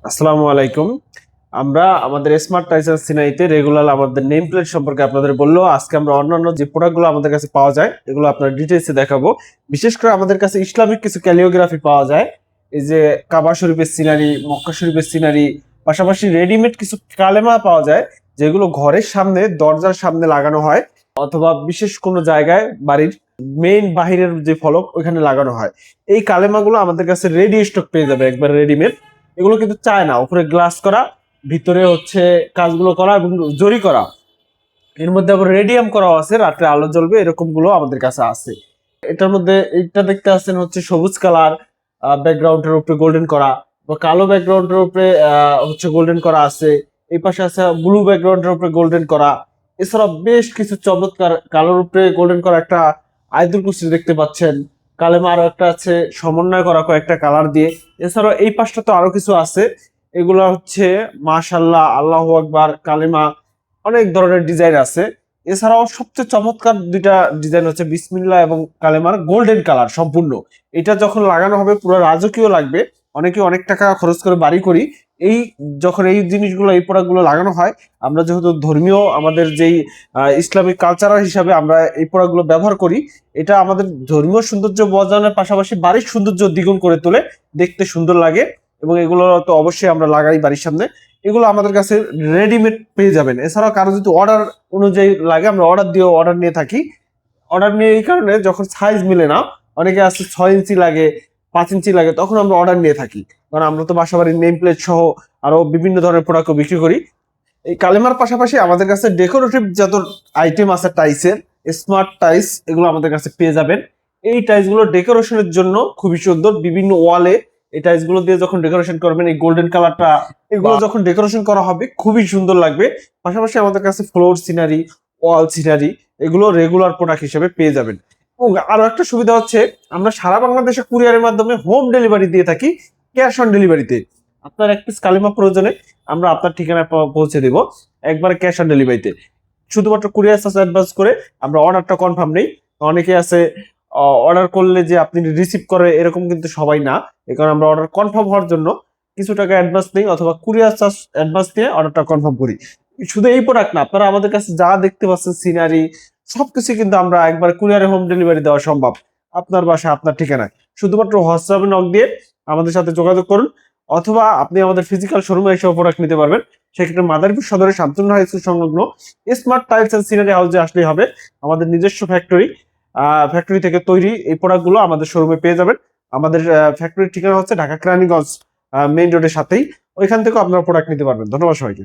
আসসালামু আলাইকুম। আমরা আমাদের স্মার্ট টাইসের সিনাইতে রেগুলার আমাদের নেম প্লেট সম্পর্কে আপনাদের বললো। আজকে আমরা অন্যান্য যে প্রোডাক্টগুলো আমাদের কাছে পাওয়া যায় এগুলো আপনার ডিটেইলসে দেখাবো। বিশেষ করে আমাদের কাছে ইসলামিক কিছু ক্যালিওগ্রাফি পাওয়া যায়। এই যে কাবা শরীফের সিনারি, মক্কা শরীফের সিনারি, পাশাপাশি রেডিমেড কিছু কালেমা পাওয়া যায় যেগুলো ঘরের সামনে দরজার সামনে লাগানো হয়, অথবা বিশেষ কোনো জায়গায় বাড়ির মেইন বাহিরের যে ফলক ওইখানে লাগানো হয়। এই কালেমাগুলো আমাদের কাছে রেডি স্টক পেয়ে যাবে, একবার রেডিমেড। এগুলো কিন্তু চায় না, উপরে গ্লাস করা, ভিতরে হচ্ছে কাজগুলো করা এবং জরি করা। এর মধ্যে আবার রেডিয়াম করাও আছে, রাত্রে আলো জ্বলবে, এরকম গুলো আমাদের কাছে আছে। এটার মধ্যে এইটা দেখতে আসছেন হচ্ছে সবুজ কালার ব্যাকগ্রাউন্ডের উপরে গোল্ডেন করা, বা কালো ব্যাকগ্রাউন্ডের উপরে হচ্ছে গোল্ডেন করা আছে। এই পাশে আছে ব্লু ব্যাকগ্রাউন্ডের উপরে গোল্ডেন করা। এছাড়া বেশ কিছু চমৎকার কালোর উপরে গোল্ডেন করা একটা আইদুল কুচি দেখতে পাচ্ছেন। কালেমা আরো একটা আছে সমন্বয় করা কয়েকটা কালার দিয়ে। এছাড়াও এই পাশটা তো আরো কিছু আছে, এগুলা হচ্ছে মাশাল্লাহ, আল্লাহু আকবার, কালেমা, অনেক ধরনের ডিজাইন আছে। এছাড়াও সবচেয়ে চমৎকার দুইটা ডিজাইন হচ্ছে বিসমিল্লাহ এবং কালেমার গোল্ডেন কালার সম্পূর্ণ। এটা যখন লাগানো হবে পুরো রাজকীয় লাগবে। অনেকে অনেক টাকা খরচ করে বাড়ি করি, এই যখন এই জিনিসগুলো এই প্রোডাক্টগুলো লাগানো হয়, আমরা যেহেতু ধর্মীয় আমাদের যেই ইসলামিক কালচারাল হিসাবে আমরা এই প্রোডাক্টগুলো ব্যবহার করি, এটা আমাদের ধর্মীয় সৌন্দর্য বজানোর পাশাপাশি বাড়ির সৌন্দর্য দ্বিগুণ করে তোলে, দেখতে সুন্দর লাগে। এবং এগুলো তো অবশ্যই আমরা লাগাই বাড়ির সামনে। এগুলো আমাদের কাছে রেডিমেড পেয়ে যাবেন। এছাড়াও কারো যদি অর্ডার অনুযায়ী লাগে, আমরা অর্ডার নিয়ে থাকি। অর্ডার নিয়ে এই কারণে যখন সাইজ মিলে না, অনেকে আছে 6 ইঞ্চি লাগে, 5 ইঞ্চি লাগে, তখন আমরা অর্ডার নিয়ে থাকি। কারণ আমরা তো বাসাবাড়ির নেম প্লেট সহ আরো বিভিন্ন ধরনের প্রোডাক্ট বিক্রি করি। এই কালেমার পাশাপাশি আমাদের কাছে ডেকোরেটিভ যত আইটেম আছে টাইসের, স্মার্ট টাইস, এগুলো আমাদের কাছে পেয়ে যাবেন। এই টাইস গুলো ডেকোরেশনের জন্য খুবই সুন্দর। বিভিন্ন ওয়ালে এই টাইস গুলো দিয়ে যখন ডেকোরেশন করবেন, এই গোল্ডেন কালারটা, এগুলো যখন ডেকোরেশন করা হবে খুবই সুন্দর লাগবে। পাশাপাশি আমাদের কাছে ফ্লোর সিনারি, ওয়াল সিনারি, এগুলো রেগুলার প্রোডাক্ট হিসেবে পেয়ে যাবেন। এবং আরো একটা সুবিধা হচ্ছে, আমরা সারা বাংলাদেশে কুরিয়ারের মাধ্যমে হোম ডেলিভারি দিয়ে থাকি, ক্যাশ অন ডেলিভারিতে। আপনার এক পিস কালিমা প্রয়োজনে আমরা আপনার ঠিকানায় পৌঁছে দিব, একবার ক্যাশ অন ডেলিভারিতে। শুধুমাত্র কুরিয়ার চার্জ অ্যাডভান্স করে আমরা অর্ডারটা কনফার্ম নেই। অনেকে আছে অর্ডার করলে যে আপনি রিসিভ করে, এরকম কিন্তু সবাই না। এই কারণে আমরা অর্ডার কনফার্ম হওয়ার জন্য কিছু টাকা অ্যাডভান্স নেই, অথবা কুরিয়ার চার্জ অ্যাডভান্স দিয়ে অর্ডারটা কনফার্ম করি। শুধু এই প্রোডাক্ট না, আপনারা আমাদের কাছে যা দেখতে পাচ্ছেন সিনারি, সবকিছু কিন্তু আমরা একবার কুরিয়ারে হোম ডেলিভারি দেওয়া সম্ভব, আপনার বাসা আপনার ঠিকানায়। শুধুমাত্র হোয়াটসঅ্যাপে নক দিয়ে আমাদের সাথে যোগাযোগ করুন, অথবা আপনি আমাদের ফিজিক্যাল শোরুমে এসে প্রোডাক্ট নিতে পারবেন। সেক্ষেত্রে মাদারীপুর সদরের শামসুন্নাহ হাই স্কুল সংলগ্ন স্মার্ট টাইলস এন্ড সিনারি হাউসে আসলেই হবে। আমাদের নিজস্ব ফ্যাক্টরি থেকে তৈরি এই প্রোডাক্টগুলো আমাদের শোরুমে পেয়ে যাবেন। আমাদের ফ্যাক্টরির ঠিকানা হচ্ছে ঢাকা কেরানীগঞ্জ মেইন রোডের সাথেই। ওইখান থেকেও আপনারা প্রোডাক্ট নিতে পারবেন। ধন্যবাদ সবাইকে।